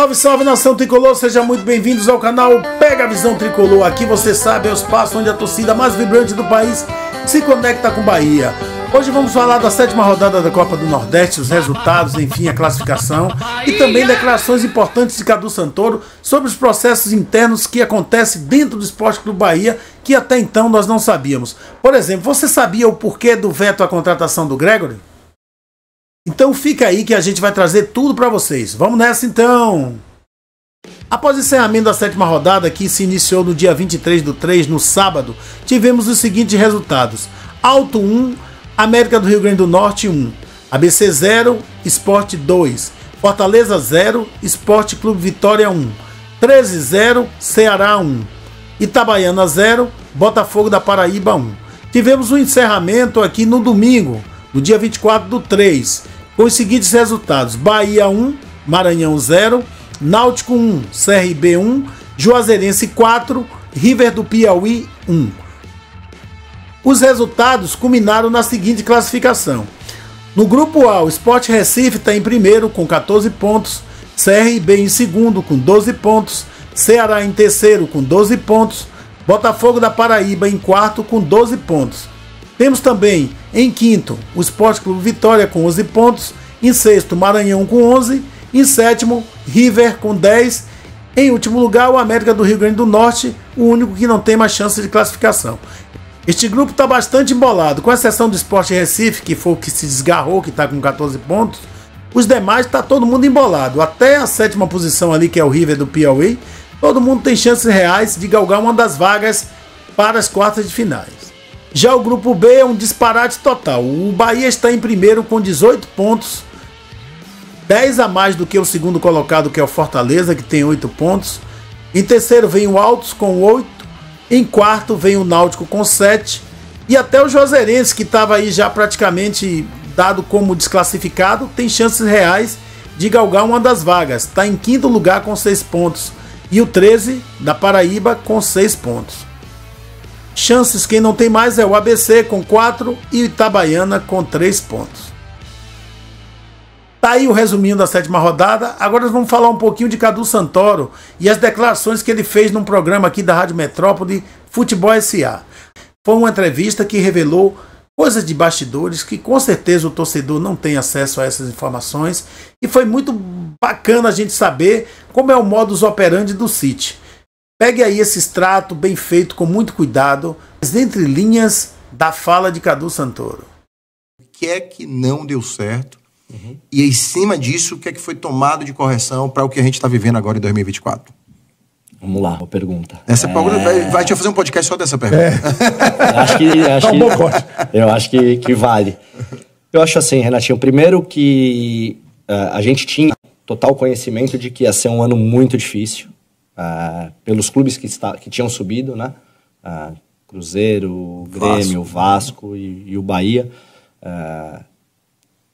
Salve, salve, nação tricolor, sejam muito bem-vindos ao canal Pega a Visão Tricolor. Aqui você sabe, é o espaço onde a torcida mais vibrante do país se conecta com Bahia. Hoje vamos falar da 7ª rodada da Copa do Nordeste, os resultados, enfim, a classificação e também declarações importantes de Cadu Santoro sobre os processos internos que acontecem dentro do Esporte Clube Bahia, que até então nós não sabíamos. Por exemplo, você sabia o porquê do veto à contratação do Gregory? Então fica aí que a gente vai trazer tudo para vocês. Vamos nessa então! Após o encerramento da 7ª rodada, que se iniciou no dia 23/3, no sábado, tivemos os seguintes resultados: Alto 1, América do Rio Grande do Norte 1, ABC 0, Sport 2, Fortaleza 0, Sport Clube Vitória 1, 13 0, Ceará 1, Itabaiana 0, Botafogo da Paraíba 1. Tivemos um encerramento aqui no domingo, no dia 24/3, com os seguintes resultados: Bahia 1, Maranhão 0, Náutico 1, CRB 1, Juazeirense 4, River do Piauí 1. Os resultados culminaram na seguinte classificação: no grupo A, o Sport Recife está em primeiro com 14 pontos, CRB em segundo com 12 pontos, Ceará em terceiro com 12 pontos, Botafogo da Paraíba em quarto com 12 pontos. Temos também em quinto o Sport Clube Vitória com 11 pontos, em sexto Maranhão com 11, em sétimo River com 10, em último lugar o América do Rio Grande do Norte, o único que não tem mais chance de classificação. Este grupo está bastante embolado, com exceção do Sport Recife, que foi o que se desgarrou, que está com 14 pontos. Os demais está todo mundo embolado, até a 7ª posição ali, que é o River do Piauí. Todo mundo tem chances reais de galgar uma das vagas para as quartas de finais. Já o grupo B é um disparate total. O Bahia está em primeiro com 18 pontos, 10 a mais do que o segundo colocado, que é o Fortaleza, que tem 8 pontos. Em terceiro vem o Altos com 8. Em quarto vem o Náutico com 7. E até o Juazeirense, que estava aí já praticamente dado como desclassificado, tem chances reais de galgar uma das vagas. Está em quinto lugar com 6 pontos. E o 13 da Paraíba com 6 pontos. Chances quem não tem mais é o ABC com 4 e o Itabaiana com 3 pontos. Tá aí o resuminho da 7ª rodada. Agora nós vamos falar um pouquinho de Cadu Santoro e as declarações que ele fez num programa aqui da Rádio Metrópole, Futebol S.A. Foi uma entrevista que revelou coisas de bastidores que com certeza o torcedor não tem acesso a essas informações, e foi muito bacana a gente saber como é o modus operandi do City. Pegue aí esse extrato bem feito, com muito cuidado, entre linhas da fala de Cadu Santoro. O que é que não deu certo? E em cima disso, o que é que foi tomado de correção para o que a gente está vivendo agora em 2024? Vamos lá, uma pergunta. Essa pergunta vai te fazer um podcast só dessa pergunta. Eu acho que vale. Eu acho assim, Renatinho, primeiro que a gente tinha total conhecimento de que ia ser um ano muito difícil, pelos clubes que tinham subido, né? Cruzeiro, Grêmio, Vasco e o Bahia.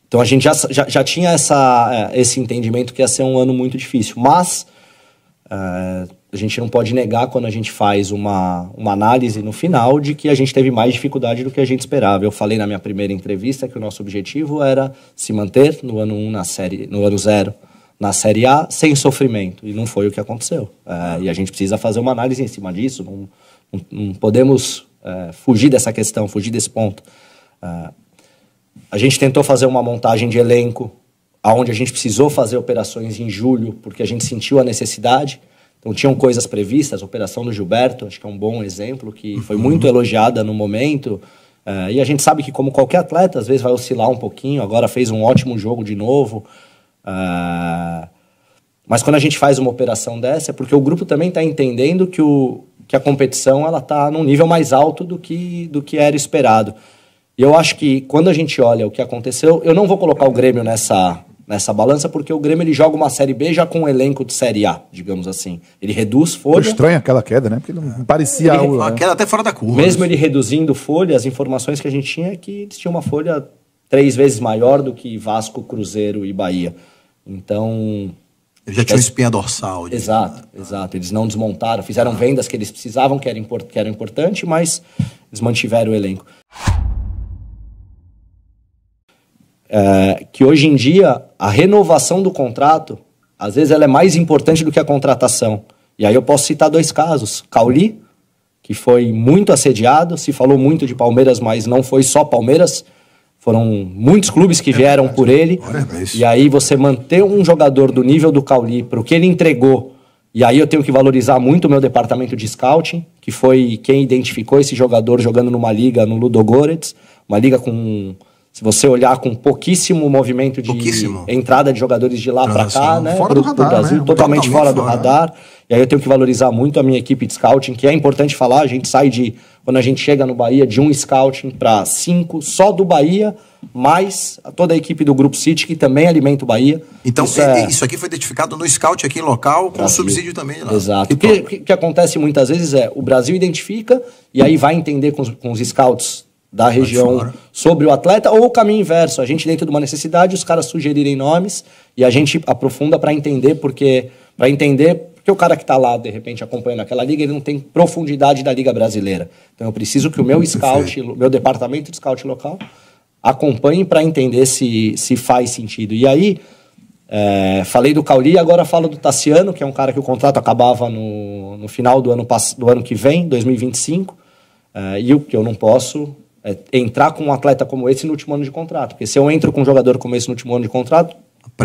Então a gente já tinha esse entendimento que ia ser um ano muito difícil, mas a gente não pode negar, quando a gente faz uma análise no final, de que a gente teve mais dificuldade do que a gente esperava. Eu falei na minha primeira entrevista que o nosso objetivo era se manter no ano 1 no ano 0 na Série A sem sofrimento, e não foi o que aconteceu. E a gente precisa fazer uma análise em cima disso, não podemos fugir dessa questão, fugir desse ponto. A gente tentou fazer uma montagem de elenco, onde a gente precisou fazer operações em julho, porque a gente sentiu a necessidade. Então tinham coisas previstas, a operação do Gilberto, acho que é um bom exemplo, que foi muito elogiada no momento. E a gente sabe que, como qualquer atleta, às vezes vai oscilar um pouquinho. Agora fez um ótimo jogo de novo. Mas quando a gente faz uma operação dessa, é porque o grupo também está entendendo que a competição está num nível mais alto do que era esperado. E eu acho que, quando a gente olha o que aconteceu, eu não vou colocar o Grêmio nessa balança, porque o Grêmio ele joga uma Série B já com um elenco de Série A, digamos assim. Ele reduz folha. Foi estranho aquela queda, né? Porque não parecia algo... Uma queda até fora da curva. Mesmo ele reduzindo folha, as informações que a gente tinha é que eles tinham uma folha 3 vezes maior do que Vasco, Cruzeiro e Bahia. Então... Ele já tinha uma espinha dorsal. Exato. Eles não desmontaram, fizeram vendas que eles precisavam, que eram importantes, mas eles mantiveram o elenco. Que hoje em dia a renovação do contrato às vezes ela é mais importante do que a contratação. E aí eu posso citar 2 casos. Cauli, que foi muito assediado, se falou muito de Palmeiras, mas não foi só Palmeiras, foram muitos clubes que vieram por ele. E aí você manter um jogador do nível do Cauli para o que ele entregou, e aí eu tenho que valorizar muito o meu departamento de scouting, que foi quem identificou esse jogador jogando numa liga no Ludogorets, uma liga com, se você olhar, com pouquíssimo movimento de entrada de jogadores de lá para cá, né, fora do radar, pro Brasil, né? totalmente fora do radar. E aí eu tenho que valorizar muito a minha equipe de scouting, que é importante falar, a gente sai de, quando a gente chega no Bahia, de 1 scouting para 5, só do Bahia, mais toda a equipe do Grupo City, que também alimenta o Bahia. Então, isso aqui foi identificado no scout aqui local, com subsídio também lá. Exato. O que acontece muitas vezes é, o Brasil identifica, e aí vai entender com os scouts da região sobre o atleta, ou o caminho inverso, a gente dentro de uma necessidade, os caras sugerirem nomes, e a gente aprofunda para entender, porque o cara que está lá, de repente, acompanhando aquela liga, ele não tem profundidade da liga brasileira. Então eu preciso que o meu scout, meu departamento de scout local, acompanhe para entender se faz sentido. E aí, falei do Cauli, agora falo do Tassiano, que é um cara que o contrato acabava no final do ano que vem, 2025, e o que eu não posso entrar com um atleta como esse no último ano de contrato. Porque se eu entro com um jogador como esse no último ano de contrato,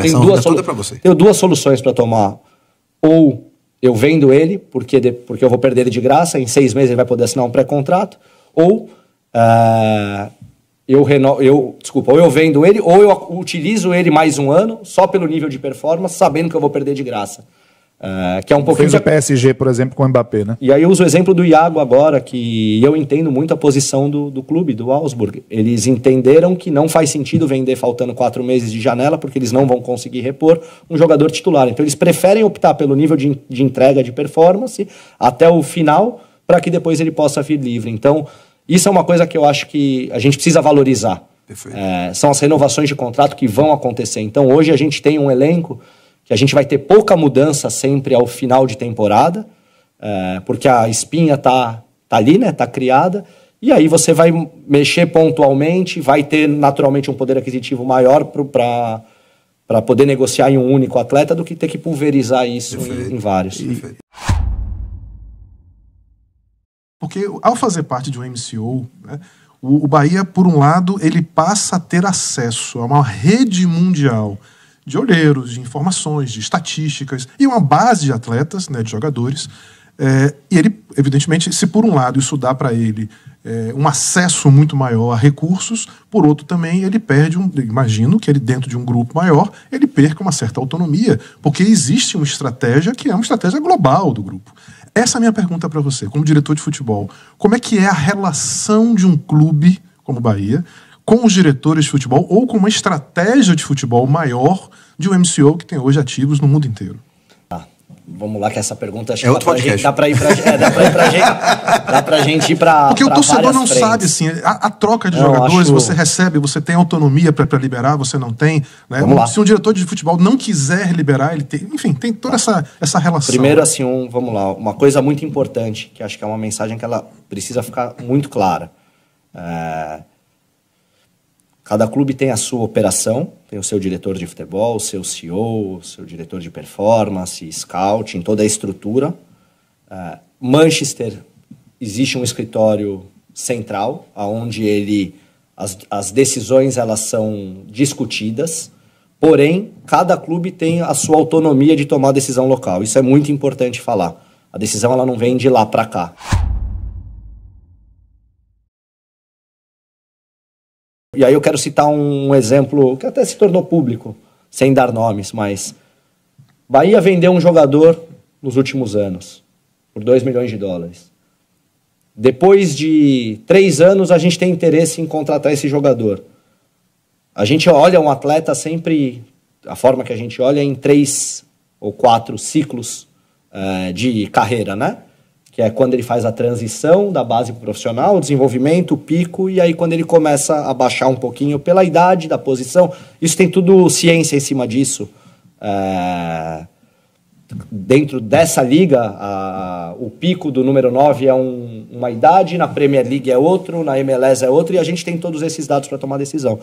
tenho 2 soluções para tomar. Ou eu vendo ele, porque eu vou perder ele de graça, em 6 meses ele vai poder assinar um pré-contrato, ou ou eu vendo ele, ou eu utilizo ele mais um ano, só pelo nível de performance, sabendo que eu vou perder de graça. Que é um pouquinho... Fez o PSG, por exemplo, com o Mbappé, né? E aí eu uso o exemplo do Iago agora, que eu entendo muito a posição do clube, do Augsburg. Eles entenderam que não faz sentido vender faltando 4 meses de janela, porque eles não vão conseguir repor um jogador titular. Então eles preferem optar pelo nível de entrega de performance até o final, para que depois ele possa vir livre. Então, isso é uma coisa que eu acho que a gente precisa valorizar. São as renovações de contrato que vão acontecer. Então hoje a gente tem um elenco que a gente vai ter pouca mudança sempre ao final de temporada, porque a espinha tá ali, né? Tá criada, e aí você vai mexer pontualmente, vai ter naturalmente um poder aquisitivo maior para poder negociar em um único atleta do que ter que pulverizar isso em vários. Porque ao fazer parte de um MCO, né, o Bahia, por um lado, ele passa a ter acesso a uma rede mundial de olheiros, de informações, de estatísticas e uma base de atletas, né, de jogadores. E ele, evidentemente, se por um lado isso dá para ele um acesso muito maior a recursos, por outro também ele perde, imagino que ele dentro de um grupo maior, ele perca uma certa autonomia, porque existe uma estratégia que é uma estratégia global do grupo. Essa é a minha pergunta para você, como diretor de futebol. Como é que é a relação de um clube como o Bahia com os diretores de futebol ou com uma estratégia de futebol maior de um MCO que tem hoje ativos no mundo inteiro? Vamos lá, que essa pergunta acho que dá pra gente ir pra porque o torcedor não sabe, assim, a troca de jogadores, você recebe, você tem autonomia para liberar, você não tem, né? Se um diretor de futebol não quiser liberar, ele tem, enfim, tem toda essa relação. Primeiro, assim, vamos lá, uma coisa muito importante, que acho que é uma mensagem que ela precisa ficar muito clara. Cada clube tem a sua operação, tem o seu diretor de futebol, o seu CEO, o seu diretor de performance, scouting, toda a estrutura. Manchester, existe um escritório central, onde as decisões elas são discutidas, porém, cada clube tem a sua autonomia de tomar decisão local. Isso é muito importante falar. A decisão ela não vem de lá para cá. E aí eu quero citar um exemplo que até se tornou público, sem dar nomes, mas Bahia vendeu um jogador nos últimos anos por $2 milhões. Depois de 3 anos, a gente tem interesse em contratar esse jogador. A gente olha um atleta sempre, a forma que a gente olha é em 3 ou 4 ciclos de carreira, né? Que é quando ele faz a transição da base pro profissional, o desenvolvimento, o pico, e aí quando ele começa a baixar um pouquinho pela idade, da posição. Isso tem tudo ciência em cima disso. Dentro dessa liga, o pico do número 9 é uma idade, na Premier League é outro, na MLS é outro, e a gente tem todos esses dados para tomar decisão.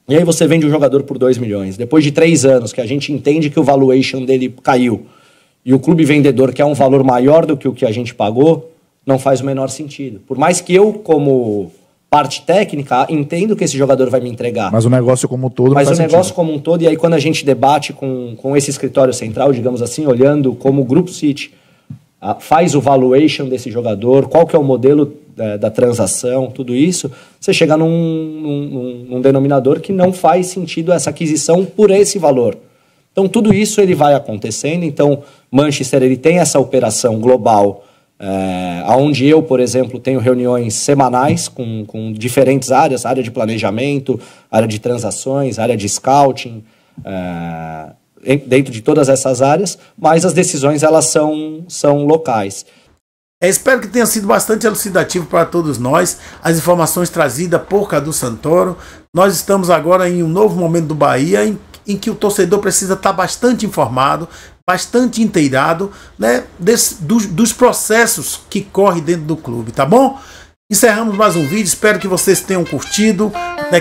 E aí você vende um jogador por 2 milhões. Depois de 3 anos, que a gente entende que o valuation dele caiu, e o clube vendedor quer um valor maior do que o que a gente pagou, não faz o menor sentido. Por mais que eu, como parte técnica, entendo que esse jogador vai me entregar. Mas o negócio como um todo não Mas faz o negócio sentido. como um todo, e aí quando a gente debate com esse escritório central, digamos assim, olhando como o Grupo City faz o valuation desse jogador, qual que é o modelo da transação, tudo isso, você chega num denominador que não faz sentido essa aquisição por esse valor. Então tudo isso ele vai acontecendo. Então Manchester ele tem essa operação global, onde eu, por exemplo, tenho reuniões semanais com diferentes áreas, área de planejamento, área de transações, área de scouting, dentro de todas essas áreas, mas as decisões elas são locais. Espero que tenha sido bastante elucidativo para todos nós as informações trazidas por Cadu Santoro. Nós estamos agora em um novo momento do Bahia em que o torcedor precisa estar bastante informado, bastante inteirado, né, dos processos que correm dentro do clube, tá bom? Encerramos mais um vídeo, espero que vocês tenham curtido.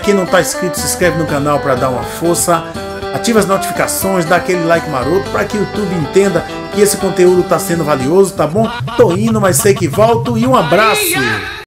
Quem não está inscrito, se inscreve no canal para dar uma força. Ativa as notificações, dá aquele like maroto para que o YouTube entenda que esse conteúdo está sendo valioso, tá bom? Tô indo, mas sei que volto e um abraço!